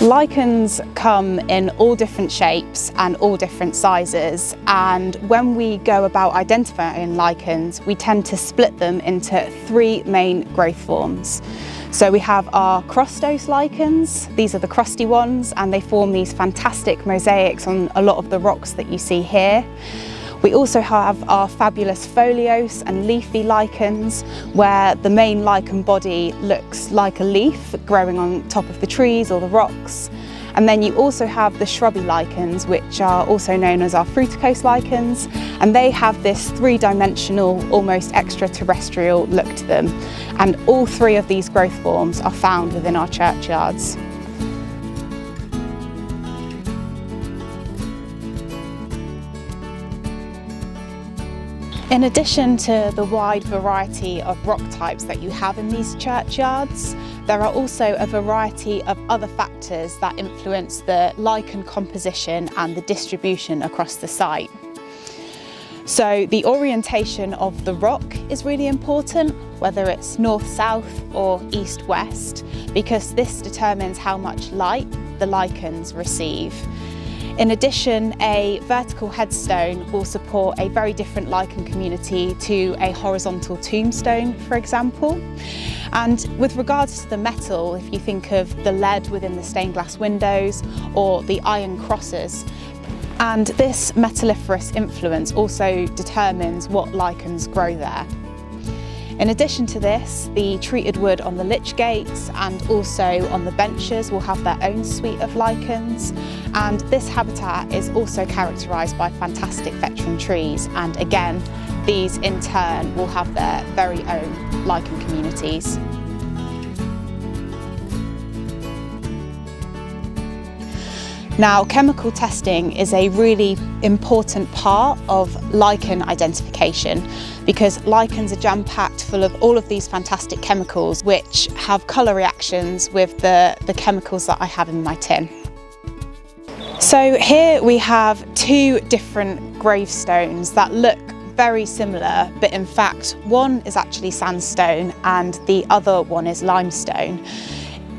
Lichens come in all different shapes and all different sizes, and when we go about identifying lichens, we tend to split them into three main growth forms. So we have our crustose lichens. These are the crusty ones, and they form these fantastic mosaics on a lot of the rocks that you see here. We also have our fabulous foliose and leafy lichens, where the main lichen body looks like a leaf growing on top of the trees or the rocks. And then you also have the shrubby lichens, which are also known as our fruticose lichens, and they have this three-dimensional, almost extraterrestrial look to them. And all three of these growth forms are found within our churchyards. In addition to the wide variety of rock types that you have in these churchyards, there are also a variety of other factors that influence the lichen composition and the distribution across the site. So the orientation of the rock is really important, whether it's north-south or east-west, because this determines how much light the lichens receive. In addition, a vertical headstone will support a very different lichen community to a horizontal tombstone, for example. And with regards to the metal, if you think of the lead within the stained glass windows or the iron crosses, and this metalliferous influence also determines what lichens grow there. In addition to this, the treated wood on the lich gates and also on the benches will have their own suite of lichens, and this habitat is also characterised by fantastic veteran trees, and again these in turn will have their very own lichen communities. Now, chemical testing is a really important part of lichen identification, because lichens are jam-packed full of all of these fantastic chemicals which have colour reactions with the chemicals that I have in my tin. So here we have two different gravestones that look very similar, but in fact one is actually sandstone and the other one is limestone.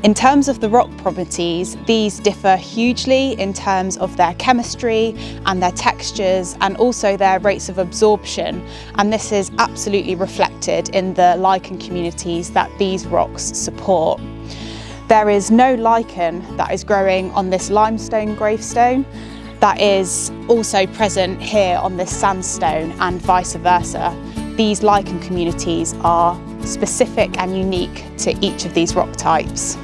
In terms of the rock properties, these differ hugely in terms of their chemistry and their textures and also their rates of absorption, and this is absolutely reflected in the lichen communities that these rocks support. There is no lichen that is growing on this limestone gravestone that is also present here on this sandstone, and vice versa. These lichen communities are specific and unique to each of these rock types.